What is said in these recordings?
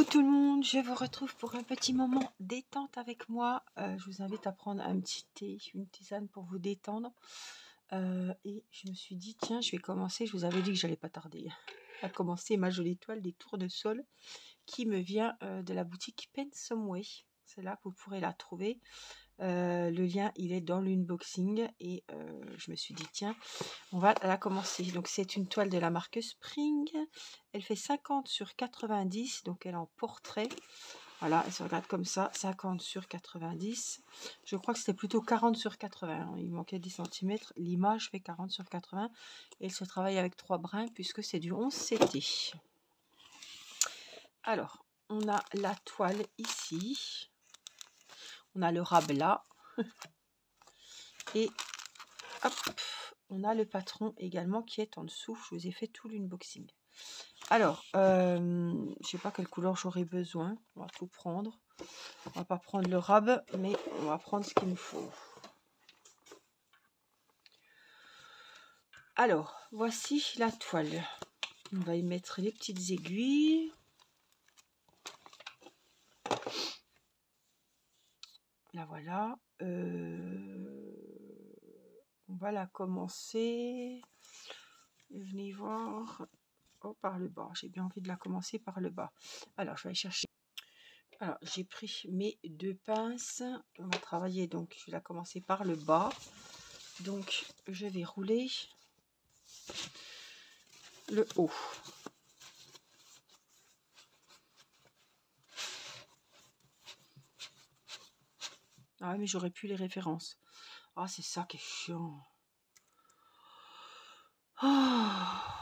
tout le monde, je vous retrouve pour un petit moment détente avec moi. Je vous invite à prendre un petit thé, une tisane pour vous détendre. Et je me suis dit, tiens, je vais commencer, je vous avais dit que j'allais pas tarder à commencer ma jolie toile des tournesols qui me vient de la boutique Pen Some Way. C'est là que vous pourrez la trouver. Le lien, il est dans l'unboxing et je me suis dit, tiens, on va la commencer. Donc, c'est une toile de la marque Spring. Elle fait 50 sur 90, donc elle est en portrait. Voilà, elle se regarde comme ça, 50 sur 90. Je crois que c'était plutôt 40 sur 80. Il manquait 10 cm. L'image fait 40 sur 80. Et elle se travaille avec 3 brins puisque c'est du 11 CT. Alors, on a la toile ici. On a le rab là. Et hop, on a le patron également qui est en dessous. Je vous ai fait tout l'unboxing. Alors, je sais pas quelle couleur j'aurai besoin. On va tout prendre. On va pas prendre le rab, mais on va prendre ce qu'il nous faut. Alors, voici la toile. On va y mettre les petites aiguilles. La voilà. On va la commencer. Venez voir. Oh, par le bas. J'ai bien envie de la commencer par le bas. Alors, je vais aller chercher. Alors, j'ai pris mes 2 pinces. On va travailler, donc, je vais la commencer par le bas. Donc, je vais rouler le haut. Ah, mais j'aurais pu les références. Ah, c'est ça qui est chiant. Ah.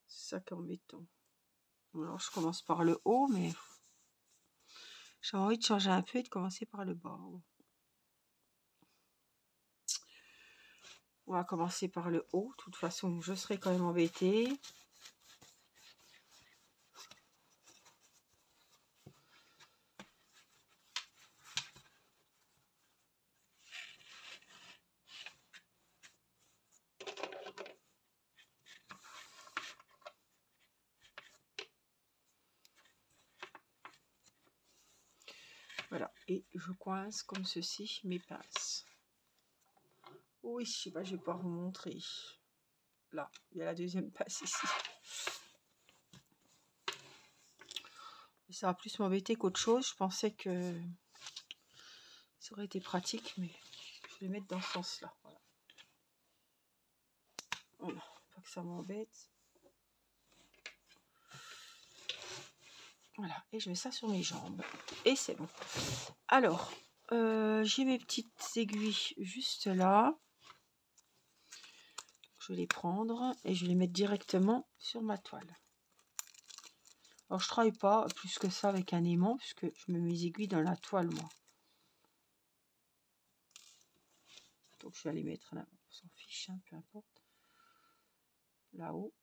C'est ça qui est embêtant. Alors, je commence par le haut, mais j'ai envie de changer un peu et de commencer par le bas. On va commencer par le haut. De toute façon, je serai quand même embêtée. Voilà, et je coince comme ceci mes pinces. Oui, je sais pas, je vais pouvoir vous montrer. Là, il y a la deuxième pince ici. Ça va plus m'embêter qu'autre chose. Je pensais que ça aurait été pratique, mais je vais mettre dans ce sens-là. Voilà. Voilà, pas que ça m'embête. Voilà, et je mets ça sur mes jambes. Et c'est bon. Alors, j'ai mes petites aiguilles juste là. Je vais les prendre et je vais les mettre directement sur ma toile. Alors, je ne travaille pas plus que ça avec un aimant, puisque je mets mes aiguilles dans la toile, moi. Donc, je vais les mettre là. On s'en fiche, hein, peu importe. Là-haut.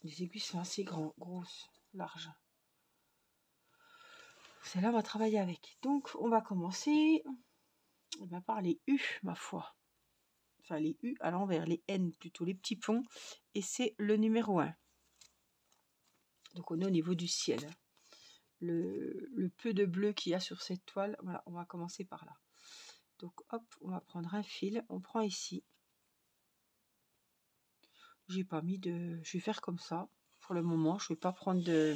Les aiguilles sont assez grosses, larges. Celle-là, on va travailler avec. Donc, on va commencer par les U, ma foi. Enfin, les U à l'envers, les N plutôt, les petits ponts. Et c'est le numéro 1. Donc, on est au niveau du ciel. Le peu de bleu qu'il y a sur cette toile, voilà, on va commencer par là. Donc, hop, on va prendre un fil. On prend ici. J'ai pas mis de... Je vais faire comme ça pour le moment. Je vais pas prendre de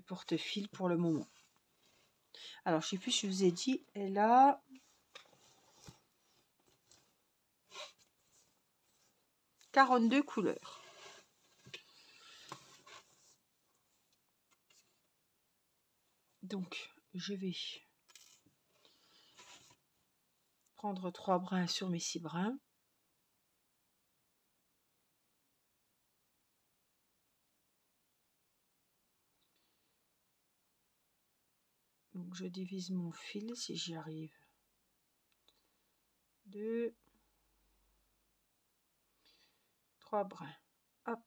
porte-fil pour le moment. Alors, je sais plus si je vous ai dit, elle a 42 couleurs. Donc, je vais prendre 3 brins sur mes 6 brins. Donc, je divise mon fil si j'y arrive. 2, 3 brins. Hop.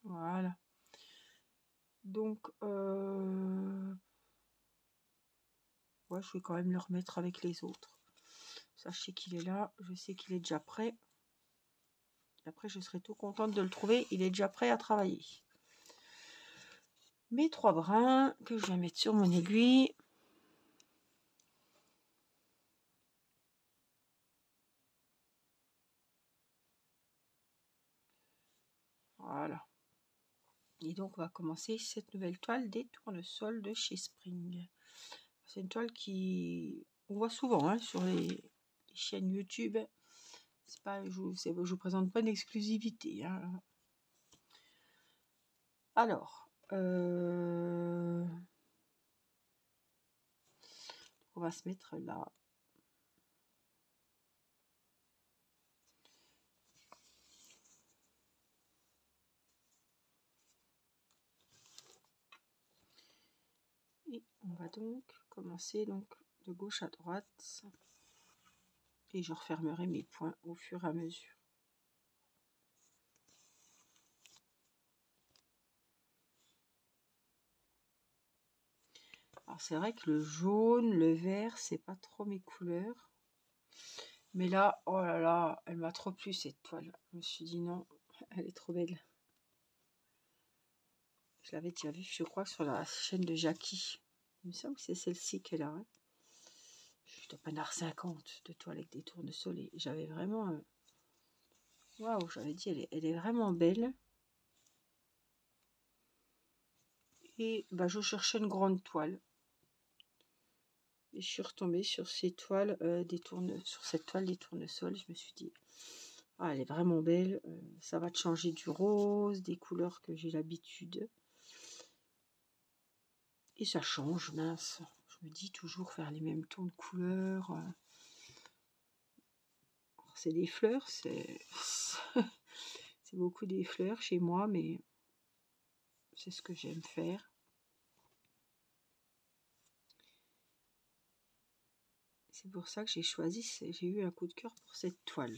Voilà. Donc, ouais, je vais quand même le remettre avec les autres. Ça, je sais qu'il est là. Je sais qu'il est déjà prêt. Et après, je serai tout contente de le trouver. Il est déjà prêt à travailler. Mes 3 brins que je vais mettre sur mon aiguille. Voilà. Et donc, on va commencer cette nouvelle toile des tournesols de chez Spring. C'est une toile qui on voit souvent hein, sur les chaînes YouTube. C'est pas, je vous présente pas une exclusivité. Hein. Alors, on va se mettre là. Et on va donc commencer donc de gauche à droite. Et je refermerai mes points au fur et à mesure. Alors c'est vrai que le jaune, le vert, c'est pas trop mes couleurs. Mais là, oh là là, elle m'a trop plu cette toile. Je me suis dit non, elle est trop belle. Je l'avais déjà vue, je crois, sur la chaîne de Jackie. Il me semble que c'est celle-ci qu'elle a. Hein. Je dois pas en avoir 50 de toiles avec des tournesols. Et j'avais vraiment... Waouh, j'avais dit, elle est vraiment belle. Et bah, je cherchais une grande toile. Et je suis retombée sur ces toiles sur cette toile des tournesols. Je me suis dit, ah, elle est vraiment belle. Ça va te changer du rose, des couleurs que j'ai l'habitude. Et ça change, mince. Je me dis toujours faire les mêmes tons de couleurs. C'est des fleurs, c'est beaucoup des fleurs chez moi, mais c'est ce que j'aime faire. C'est pour ça que j'ai choisi, j'ai eu un coup de cœur pour cette toile.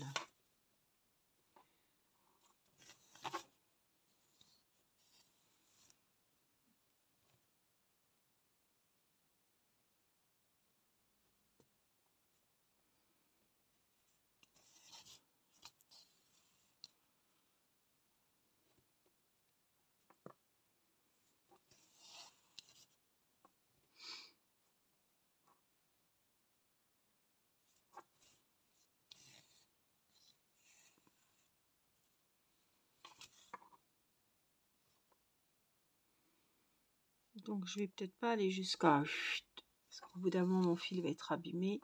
Donc je vais peut-être pas aller jusqu'à... Parce qu'au bout d'un moment, mon fil va être abîmé.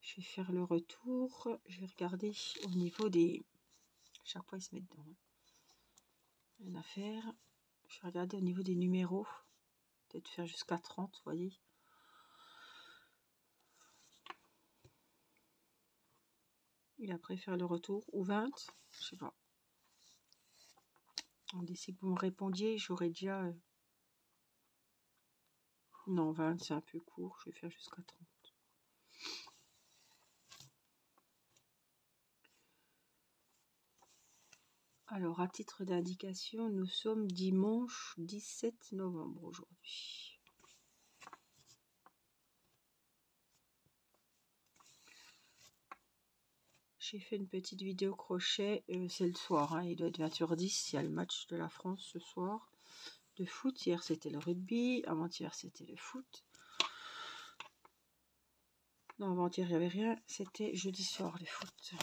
Je vais faire le retour. Je vais regarder au niveau des... Chaque fois, ils se mettent dedans. Hein. Rien à faire. Je vais regarder au niveau des numéros. Peut-être faire jusqu'à 30, vous voyez. Et après faire le retour. Ou 20. Je sais pas. D'ici que vous me répondiez, j'aurais déjà... Non, 20, c'est un peu court. Je vais faire jusqu'à 30. Alors, à titre d'indication, nous sommes dimanche 17 novembre aujourd'hui. J'ai fait une petite vidéo crochet, c'est le soir, hein, il doit être 20h10, il y a le match de la France ce soir de foot. Hier c'était le rugby, avant-hier c'était le foot. Non, avant-hier il n'y avait rien, c'était jeudi soir le foot.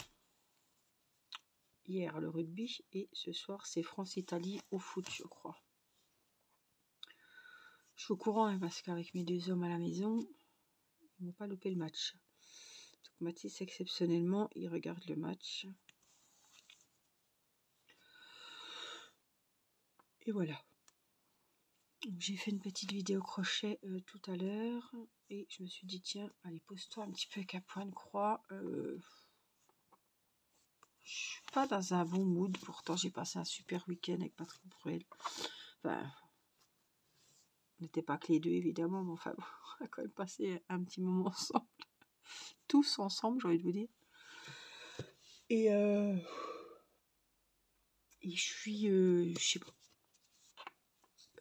Hier le rugby et ce soir c'est France-Italie au foot je crois. Je suis au courant hein, parce qu'avec mes 2 hommes à la maison, ils n'ont pas loupé le match. Donc Mathis exceptionnellement il regarde le match. Et voilà. J'ai fait une petite vidéo crochet tout à l'heure et je me suis dit tiens, allez pose-toi un petit peu avec un point de croix. Je suis pas dans un bon mood, pourtant j'ai passé un super week-end avec Patrick Bruel. Enfin, on n'était pas que les deux évidemment, mais enfin on a quand même passé un petit moment ensemble. Tous ensemble, j'ai envie de vous dire. Et je suis, je sais pas,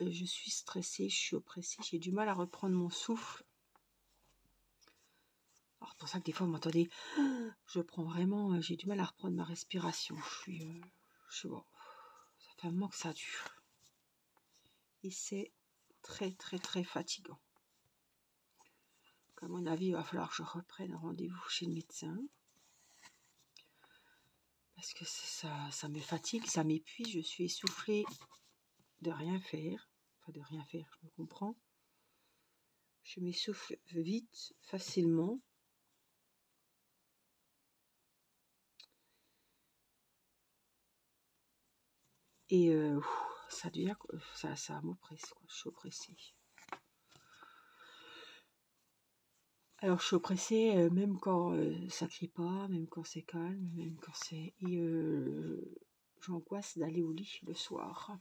je suis stressée, je suis oppressée, j'ai du mal à reprendre mon souffle. Alors, c'est pour ça que des fois, vous m'entendez, je prends vraiment, j'ai du mal à reprendre ma respiration. Bon, ça fait un moment que ça dure. Et c'est très, très, très fatigant. À mon avis, il va falloir que je reprenne rendez-vous chez le médecin. Parce que ça me fatigue, ça m'épuise, je suis essoufflée de rien faire. Enfin, de rien faire, je me comprends. Je m'essouffle vite, facilement. Et ça devient, ça m'oppresse, quoi. Je suis oppressée. Alors je suis oppressée même quand ça crie pas, même quand c'est calme, même quand c'est... Et j'angoisse d'aller au lit le soir.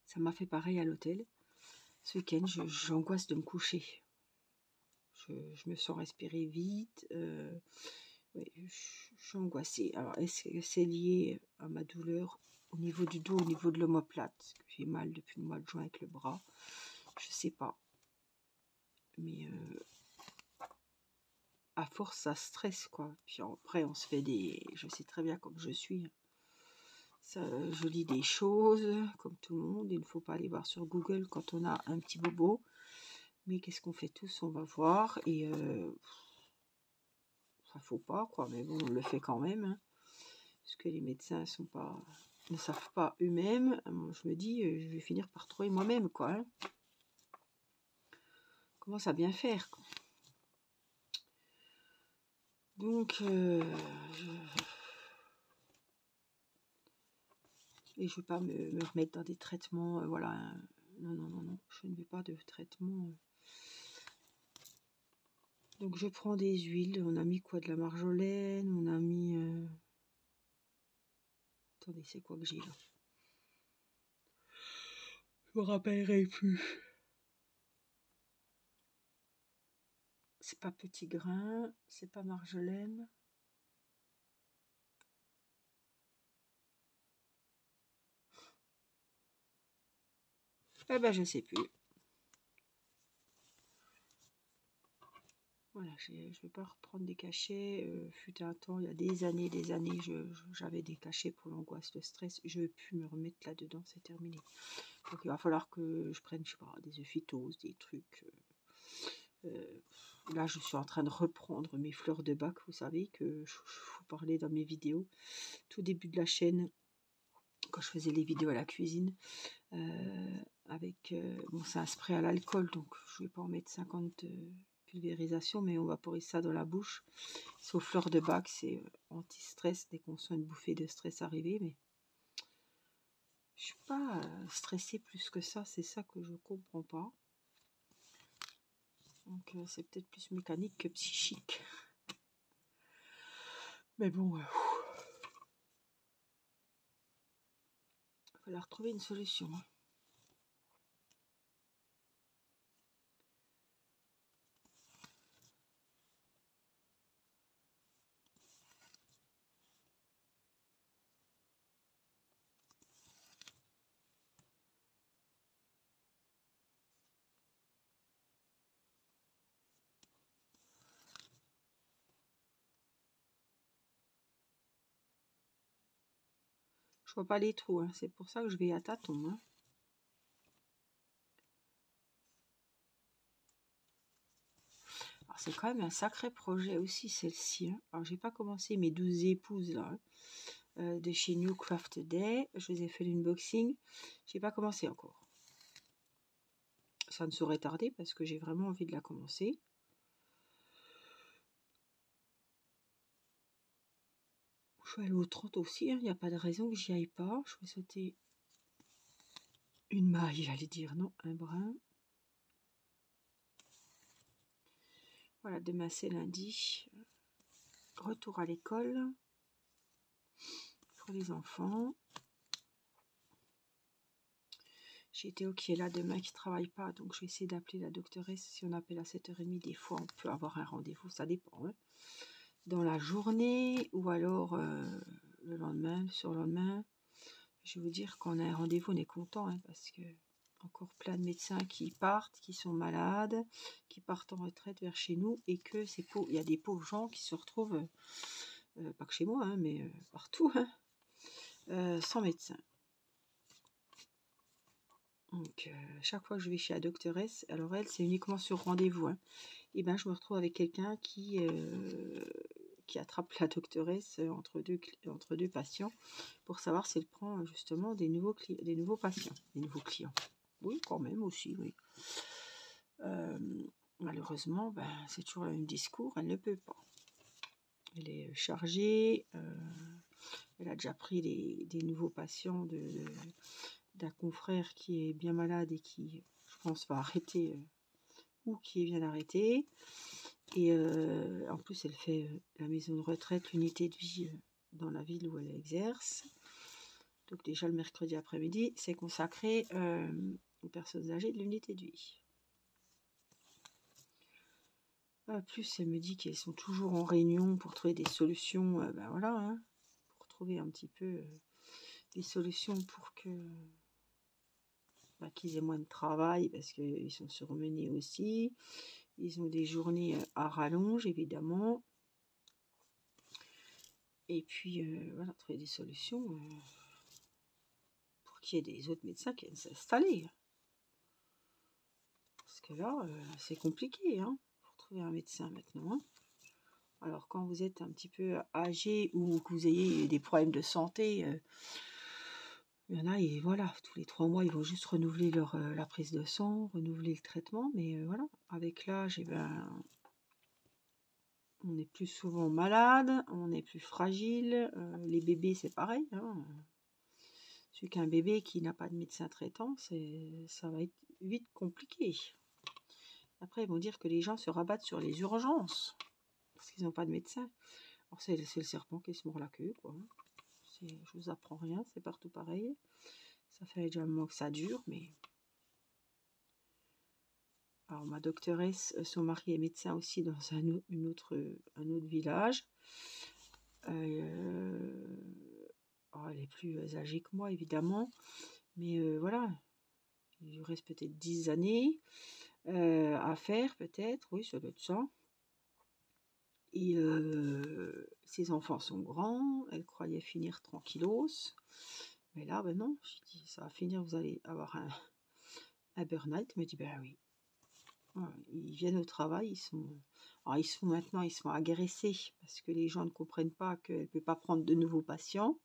Ça m'a fait pareil à l'hôtel. Ce week-end, j'angoisse de me coucher. Je me sens respirer vite. Ouais, je suis angoissée. Alors, est-ce que c'est lié à ma douleur au niveau du dos, au niveau de l'omoplate? J'ai mal depuis le mois de juin avec le bras. Je sais pas. Mais à force, ça stresse, quoi. Puis après, on se fait des... Je sais très bien comme je suis. Ça, je lis des choses, comme tout le monde. Il ne faut pas aller voir sur Google quand on a un petit bobo. Mais qu'est-ce qu'on fait tous? On va voir. Et ça faut pas, quoi. Mais bon, on le fait quand même. Hein, parce que les médecins ne savent pas eux-mêmes. Moi, je me dis, je vais finir par trouver moi-même, quoi. Hein. Comment ça bien faire, quoi. Donc, et je ne vais pas me remettre dans des traitements, voilà. Non, non, non, non, je ne veux pas de traitement. Donc, je prends des huiles. On a mis quoi? De la marjolaine. On a mis... Attendez, c'est quoi que j'ai là? Je me rappellerai plus. C'est pas petit grain. C'est pas marjolaine. Eh ben, je sais plus. Voilà, je ne vais pas reprendre des cachets. Fut un temps, il y a des années, j'avais des cachets pour l'angoisse, le stress. Je ne vais plus me remettre là-dedans, c'est terminé. Donc il va falloir que je prenne, je sais pas, des euphytoses, des trucs. Là, je suis en train de reprendre mes fleurs de bac, vous savez, que je vous parlais dans mes vidéos. Tout début de la chaîne, quand je faisais les vidéos à la cuisine, avec... bon, c'est un spray à l'alcool, donc je ne vais pas en mettre 50... pulvérisation, mais on vaporise ça dans la bouche. C'est aux fleurs de bac, c'est anti-stress dès qu'on sent une bouffée de stress arriver, mais je suis pas stressée plus que ça, c'est ça que je comprends pas. Donc c'est peut-être plus mécanique que psychique. Mais bon, il va falloir trouver une solution. Hein. Je vois pas les trous, hein. C'est pour ça que je vais à tâtons. Hein. Alors c'est quand même un sacré projet aussi celle-ci. Hein. Alors j'ai pas commencé mes 12 épouses là. Hein. De chez New Craft Day. Je vous ai fait l'unboxing. J'ai pas commencé encore. Ça ne saurait tarder parce que j'ai vraiment envie de la commencer. Je vais aller au 30 aussi, il n'y a pas de raison que j'y aille pas. Je vais sauter une maille, j'allais dire, non, un brin. Voilà, demain c'est lundi. Retour à l'école pour les enfants. J'ai été au qui est là demain qui ne travaille pas, donc je vais essayer d'appeler la doctoresse. Si on appelle à 7h30, des fois on peut avoir un rendez-vous, ça dépend. Hein. Dans la journée ou alors le lendemain, le surlendemain. Je vais vous dire qu'on a un rendez-vous, on est content, hein, parce que encore plein de médecins qui partent, qui sont malades, qui partent en retraite vers chez nous, et que il y a des pauvres gens qui se retrouvent, pas que chez moi, hein, mais partout, hein, sans médecin. Donc, chaque fois que je vais chez la doctoresse, alors elle, c'est uniquement sur rendez-vous, hein, et ben je me retrouve avec quelqu'un qui attrape la doctoresse entre deux patients pour savoir si elle prend justement des nouveaux patients, des nouveaux clients. Oui, quand même aussi, oui. Malheureusement, ben, c'est toujours le même discours, elle ne peut pas. Elle est chargée, elle a déjà pris des nouveaux patients d'un confrère qui est bien malade et qui, je pense, va arrêter, ou qui vient d'arrêter. Et en plus, elle fait la maison de retraite, l'unité de vie dans la ville où elle exerce. Donc déjà, le mercredi après-midi, c'est consacré aux personnes âgées de l'unité de vie. Plus, elle me dit qu'elles sont toujours en réunion pour trouver des solutions, ben voilà, hein, pour trouver un petit peu des solutions pour que qu'ils aient moins de travail, parce qu'ils sont surmenés aussi. Ils ont des journées à rallonge, évidemment. Et puis, voilà, trouver des solutions pour qu'il y ait des autres médecins qui viennent s'installer. Parce que là, c'est compliqué, hein, pour trouver un médecin maintenant. Hein. Alors, quand vous êtes un petit peu âgé ou que vous ayez des problèmes de santé, il y en a, et voilà, tous les 3 mois, ils vont juste renouveler la prise de sang, renouveler le traitement. Mais voilà, avec l'âge, eh ben, on est plus souvent malade, on est plus fragile. Les bébés, c'est pareil. Hein. Celui qui a un bébé qui n'a pas de médecin traitant, ça va être vite compliqué. Après, ils vont dire que les gens se rabattent sur les urgences parce qu'ils n'ont pas de médecin. Alors, c'est le serpent qui se mord la queue, quoi. Je vous apprends rien, c'est partout pareil. Ça fait déjà un moment que ça dure, mais... Alors, ma doctoresse, son mari est médecin aussi dans un autre village. Oh, elle est plus âgée que moi, évidemment. Mais voilà, il lui reste peut-être 10 années à faire, peut-être. Oui, ça doit être ça. Et ses enfants sont grands. Elle croyait finir tranquillos. Mais là, ben non. Je dis, ça va finir, vous allez avoir un burn-out. Elle me dit, ben oui. Ils viennent au travail, ils sont agressés parce que les gens ne comprennent pas qu'elle ne peut pas prendre de nouveaux patients.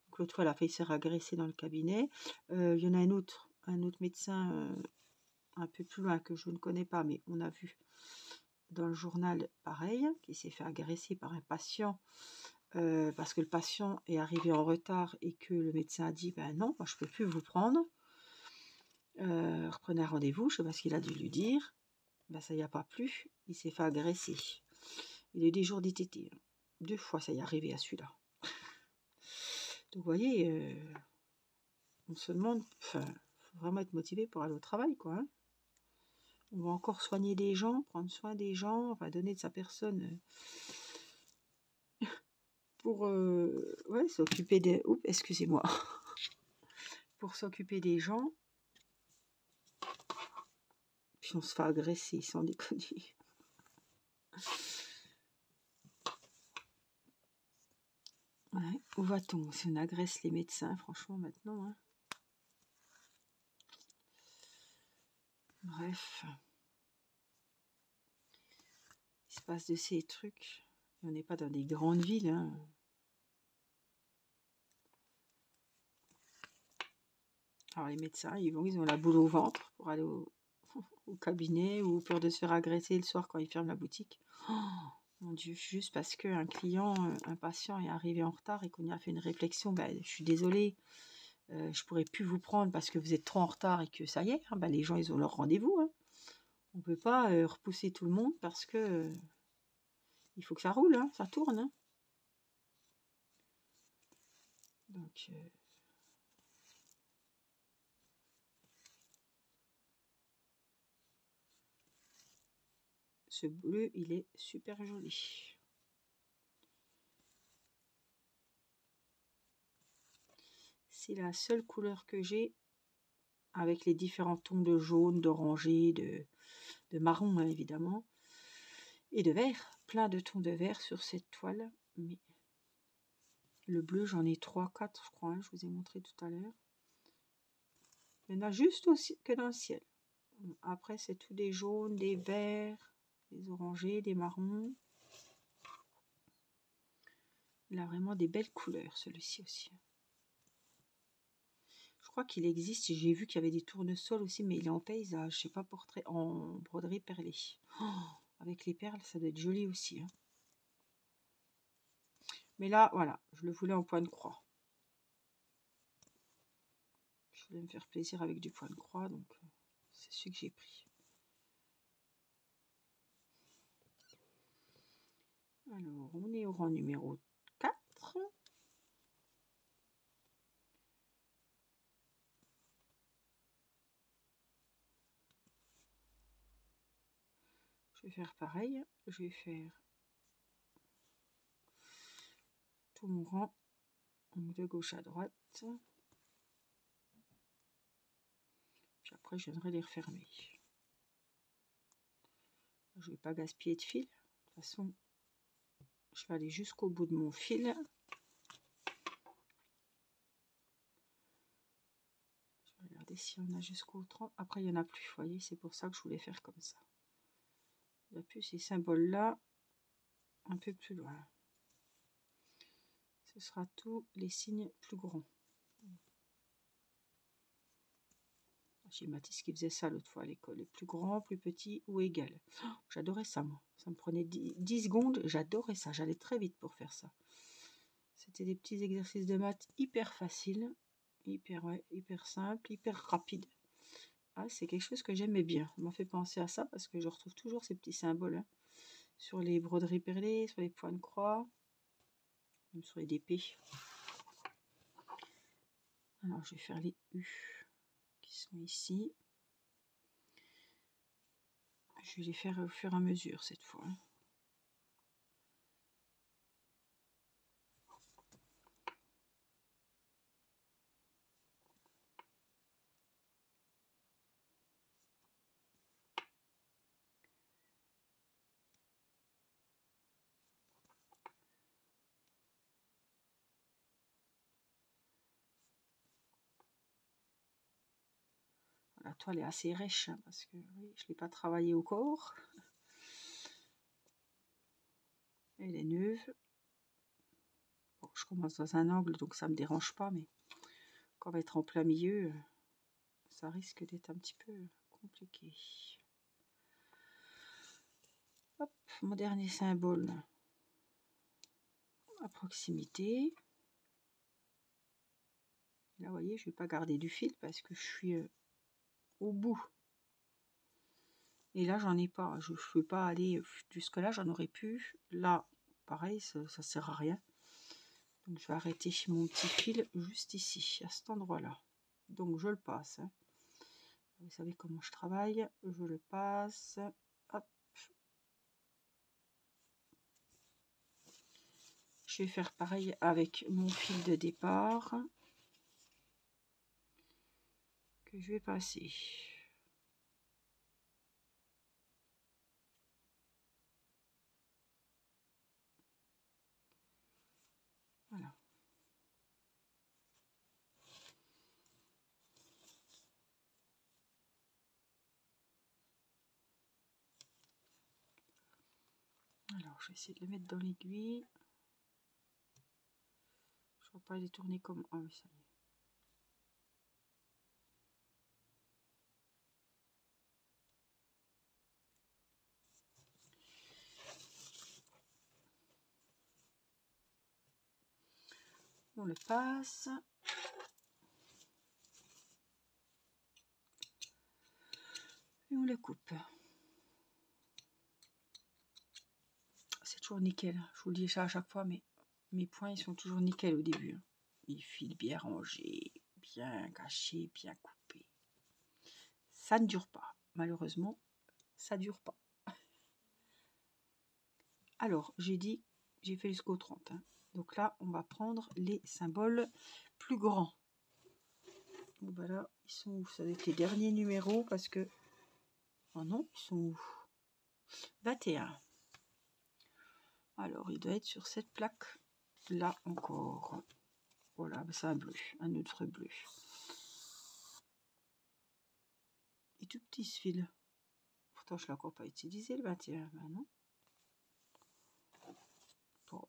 Donc l'autre fois, elle a failli se faire agresser dans le cabinet. Il y en a un autre médecin un peu plus loin que je ne connais pas, mais on a vu dans le journal pareil, qui s'est fait agresser par un patient parce que le patient est arrivé en retard et que le médecin a dit, ben non, moi, je ne peux plus vous prendre. Reprenez un rendez-vous, je ne sais pas ce qu'il a dû lui dire. Ben, ça y a pas plu, il s'est fait agresser. Il a eu des jours d'ITT. 2 fois, ça y est arrivé à celui-là. Donc, vous voyez, on se demande, faut vraiment être motivé pour aller au travail, quoi. Hein. On va encore soigner des gens, prendre soin des gens, enfin, donner de sa personne pour ouais, s'occuper des... Oups, excusez-moi. Pour s'occuper des gens. Puis on se fait agresser, sans déconner. Ouais, où va-t-on si on agresse les médecins, franchement, maintenant, hein. Bref. Il se passe de ces trucs. Et on n'est pas dans des grandes villes, hein. Alors les médecins, ils ont la boule au ventre pour aller au cabinet ou peur de se faire agresser le soir quand ils ferment la boutique. Oh, mon Dieu, juste parce qu'un un patient est arrivé en retard et qu'on y a fait une réflexion, ben, je suis désolée, je pourrais plus vous prendre parce que vous êtes trop en retard et que ça y est, hein, ben, les gens ils ont leur rendez-vous. Hein. On ne peut pas repousser tout le monde parce que il faut que ça roule, hein, ça tourne. Hein. Donc... ce bleu, il est super joli. C'est la seule couleur que j'ai avec les différents tons de jaune, d'orangé, de marron hein, évidemment, et de vert. Plein de tons de vert sur cette toile. Mais le bleu, j'en ai 3, 4 je crois, hein, je vous ai montré tout à l'heure. Il y en a juste aussi que dans le ciel. Après, c'est tout des jaunes, des verts, des orangés, des marrons. Il a vraiment des belles couleurs, celui-ci aussi. Je crois qu'il existe, j'ai vu qu'il y avait des tournesols aussi, mais il est en paysage, je sais pas, portrait, en broderie perlée. Oh, avec les perles, ça doit être joli aussi. Hein. Mais là, voilà, je le voulais en point de croix. Je voulais me faire plaisir avec du point de croix, donc c'est celui que j'ai pris. Alors, on est au rang numéro 4. Je vais faire pareil. Je vais faire tout mon rang de gauche à droite. Puis après, je viendrai les refermer. Je ne vais pas gaspiller de fil. De toute façon, je vais aller jusqu'au bout de mon fil. Je vais regarder s'il y en a jusqu'au 30. Après, il n'y en a plus. Vous voyez, c'est pour ça que je voulais faire comme ça. Il n'y a plus ces symboles-là. Un peu plus loin. Ce sera tous les signes plus grands. J'ai Mathis qui faisait ça l'autre fois à l'école. Les plus grands, plus petits ou égal. Oh, j'adorais ça, moi. Ça me prenait 10 secondes. J'adorais ça. J'allais très vite pour faire ça. C'était des petits exercices de maths hyper faciles. Hyper simples, hyper rapides. Ah, c'est quelque chose que j'aimais bien. Ça m'a fait penser à ça parce que je retrouve toujours ces petits symboles. Hein, sur les broderies perlées, sur les points de croix. Même sur les DP. Alors, je vais faire les U qui sont ici. Je vais les faire au fur et à mesure cette fois. La toile est assez rêche hein, parce que oui, je ne l'ai pas travaillé au corps. Elle est neuve. Bon, je commence dans un angle donc ça ne me dérange pas, mais quand on va être en plein milieu, ça risque d'être un petit peu compliqué. Hop, mon dernier symbole à proximité. Là, vous voyez, je ne vais pas garder du fil parce que je suis au bout. Et là, j'en ai pas. Je ne peux pas aller jusque là, j'en aurais pu. Là, pareil, ça ne sert à rien. Donc, je vais arrêter mon petit fil juste ici, à cet endroit-là. Donc, je le passe. Hein. Vous savez comment je travaille. Je le passe. Hop. Je vais faire pareil avec mon fil de départ. Que je vais passer. Voilà. Alors, je vais essayer de le mettre dans l'aiguille. Je ne vais pas les tourner comme... Ah oui, ça y est. On le passe. Et on le coupe. C'est toujours nickel. Je vous le dis ça à chaque fois, mais mes points, ils sont toujours nickel au début. Ils filent bien rangés, bien cachés, bien coupés. Ça ne dure pas. Malheureusement, ça ne dure pas. Alors, j'ai dit, j'ai fait jusqu'au 30. Hein. Donc là, on va prendre les symboles plus grands. Bon, bah là, ils sont où? Ça doit être les derniers numéros parce que... Oh non, ils sont où? 21. Alors, il doit être sur cette plaque. Là encore. Voilà, c'est un bleu, un autre bleu. Il est tout petit ce fil. Pourtant, je ne l'ai encore pas utilisé le 21. Ben non. Bon.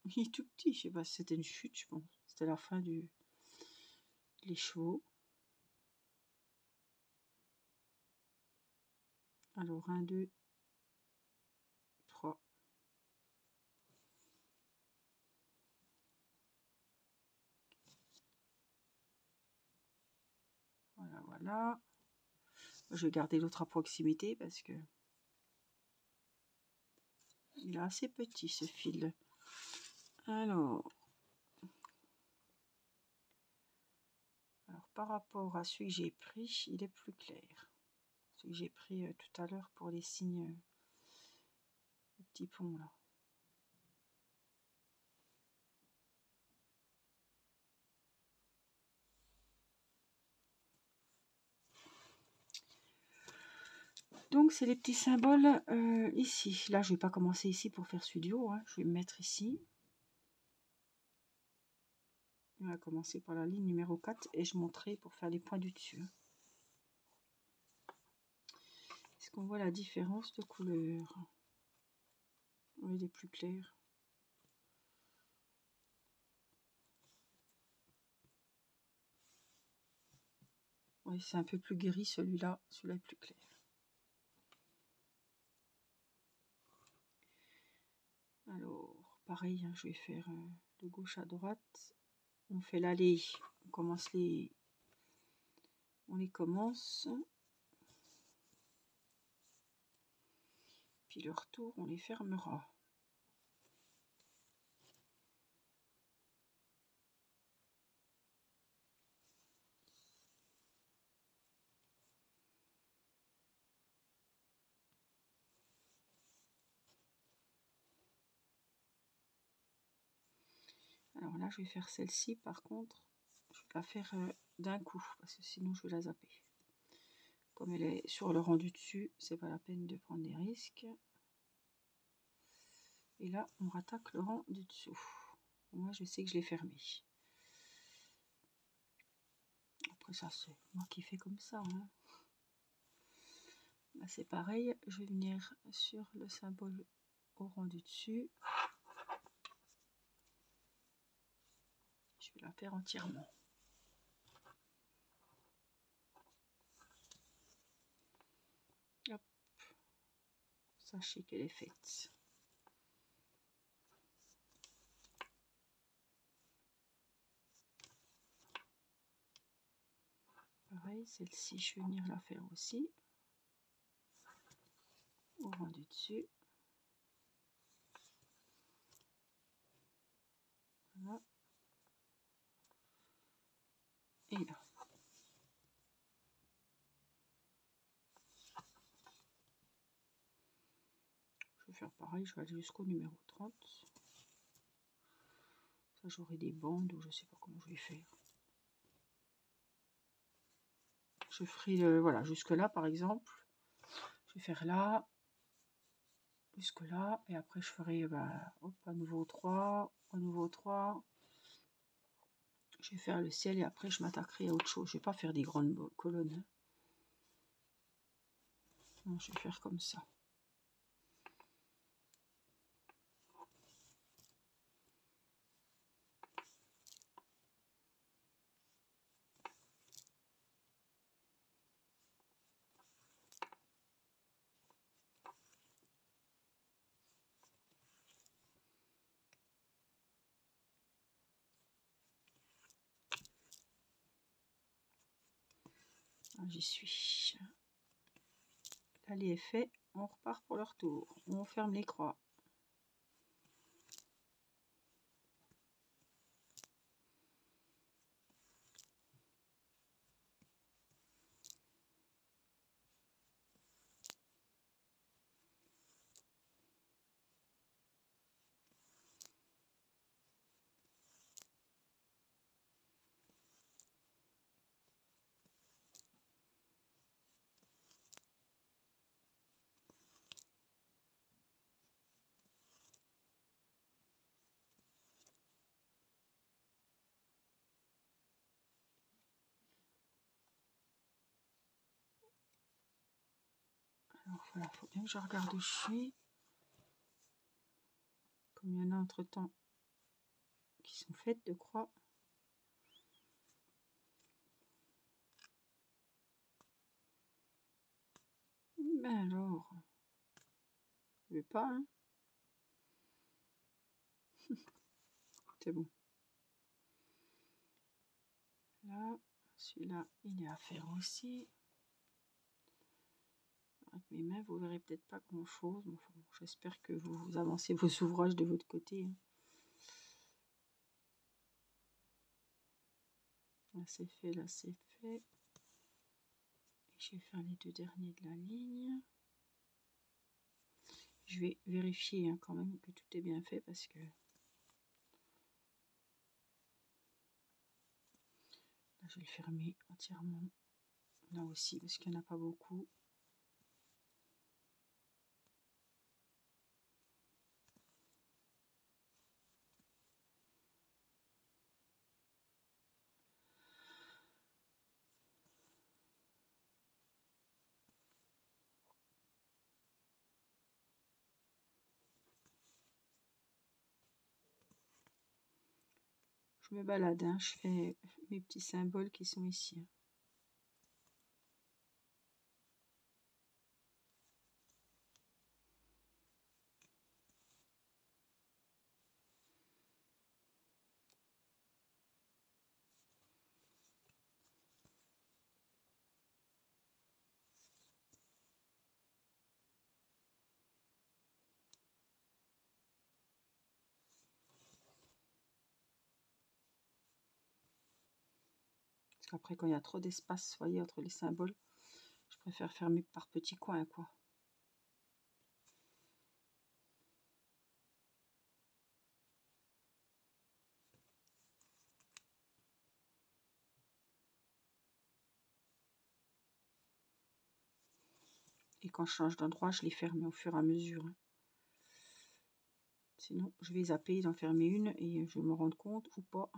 Il est tout petit, je sais pas si c'était une chute, je pense. C'était la fin du... Les chevaux. Alors, 1, 2, 3. Voilà, voilà. Je vais garder l'autre à proximité parce que il est assez petit ce fil. Alors par rapport à celui que j'ai pris, il est plus clair. Celui que j'ai pris tout à l'heure pour les signes, les petits ponts là. Donc c'est les petits symboles ici. Là je vais pas commencer ici pour faire studio, hein. Je vais me mettre ici. On va commencer par la ligne numéro 4 et je monterai pour faire les points du dessus. Est-ce qu'on voit la différence de couleur? Oui, il est plus clair. Oui, c'est un peu plus gris celui-là. Celui-là est plus clair. Alors, pareil, hein, je vais faire de gauche à droite. On fait l'allée. On commence les... On les commence. Puis le retour, on les fermera. Alors là, je vais faire celle-ci. Par contre, je vais la faire d'un coup, parce que sinon, je vais la zapper. Comme elle est sur le rendu dessus, c'est pas la peine de prendre des risques. Et là, on rattaque le rang du dessous. Moi, je sais que je l'ai fermé. Après ça, c'est moi qui fais comme ça. Hein. Là, c'est pareil. Je vais venir sur le symbole au rang du dessus. Je vais la faire entièrement. Hop. Sachez qu'elle est faite. Pareil, celle-ci, je vais venir la faire aussi. Au rang du dessus. Voilà. Et là. Je vais faire pareil, je vais aller jusqu'au numéro 30. Ça, j'aurai des bandes ou je sais pas comment je vais faire. Je ferai, voilà, jusque là par exemple. Je vais faire là, jusque là, et après je ferai hop, à nouveau 3, à nouveau 3. Je vais faire le ciel et après je m'attaquerai à autre chose. Je vais pas faire des grandes colonnes. Non, je vais faire comme ça. J'y suis. L'allée est fait, on repart pour le retour. On ferme les croix. Voilà, il faut bien que je regarde où je suis. Comme il y en a entre-temps qui sont faites de croix. Ben alors, je vais pas, hein. C'est bon. Là, celui-là, il est à faire aussi. Avec mes mains, vous verrez peut-être pas grand-chose. Enfin, j'espère que vous avancez vos ouvrages de votre côté, hein. Là, c'est fait, là, c'est fait. Et je vais faire les deux derniers de la ligne. Je vais vérifier, hein, quand même que tout est bien fait parce que là, je vais le fermer entièrement. Là aussi, parce qu'il n'y en a pas beaucoup. Je me balade, hein, je fais mes petits symboles qui sont ici, hein. Parce qu'après, quand il y a trop d'espace, voyez, entre les symboles, je préfère fermer par petits coins, quoi. Et quand je change d'endroit, je les ferme au fur et à mesure, hein. Sinon, je vais zapper d'en fermer une et je vais me rendre compte ou pas.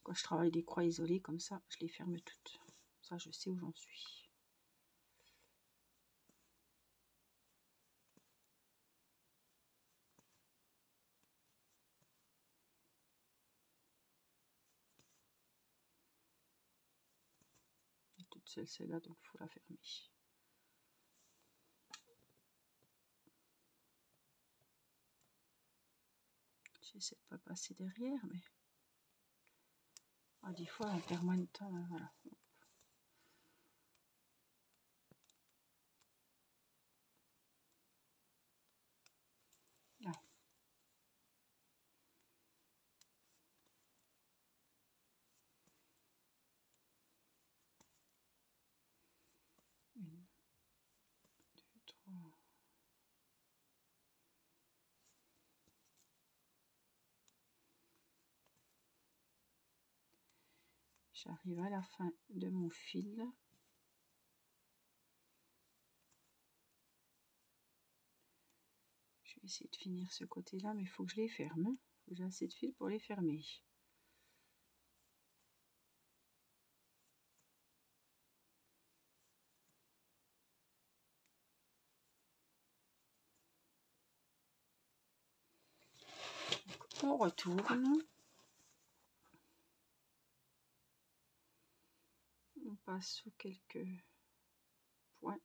Quand je travaille des croix isolées comme ça, je les ferme toutes. Ça, je sais où j'en suis. Et toute celle-là, donc il faut la fermer. J'essaie de pas passer derrière, mais des fois, on perd moins de temps, hein, voilà. Là. Une, deux, trois. J'arrive à la fin de mon fil. Je vais essayer de finir ce côté-là, mais il faut que je les ferme, hein. Il faut que j'ai assez de fil pour les fermer. Donc, on retourne. On passe sous quelques points.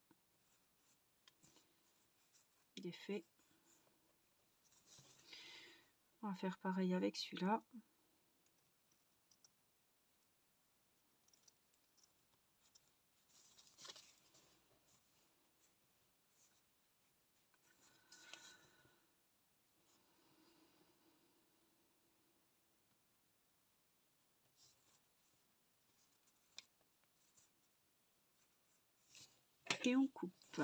Il est fait. On va faire pareil avec celui-là. Et on coupe.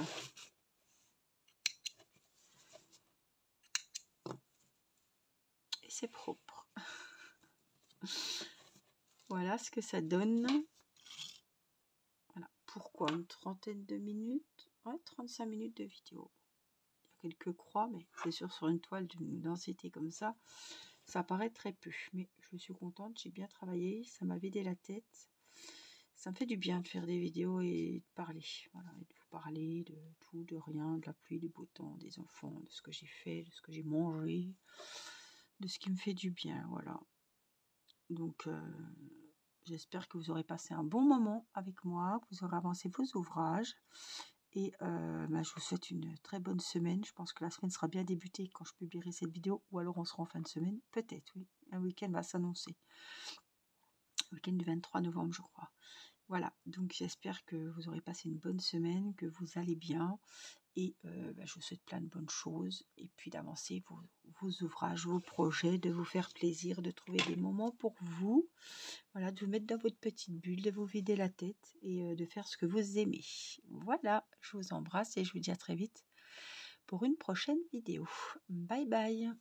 Et c'est propre. Voilà ce que ça donne. Voilà. Pourquoi une trentaine de minutes? Ouais, 35 minutes de vidéo. Il y a quelques croix, mais c'est sûr, sur une toile d'une densité comme ça paraît très peu. Mais je suis contente, j'ai bien travaillé, ça m'a vidé la tête. Ça me fait du bien de faire des vidéos et de parler. Voilà, et de vous parler de tout, de rien, de la pluie, du beau temps, des enfants, de ce que j'ai fait, de ce que j'ai mangé, de ce qui me fait du bien. Voilà. Donc, j'espère que vous aurez passé un bon moment avec moi, que vous aurez avancé vos ouvrages. Et je vous souhaite une très bonne semaine. Je pense que la semaine sera bien débutée quand je publierai cette vidéo. Ou alors on sera en fin de semaine. Peut-être, oui. Un week-end va s'annoncer. Le week-end du 23 novembre, je crois. Voilà, donc j'espère que vous aurez passé une bonne semaine, que vous allez bien. Et je vous souhaite plein de bonnes choses. Et puis d'avancer vos ouvrages, vos projets, de vous faire plaisir, de trouver des moments pour vous. Voilà, de vous mettre dans votre petite bulle, de vous vider la tête et de faire ce que vous aimez. Voilà, je vous embrasse et je vous dis à très vite pour une prochaine vidéo. Bye bye.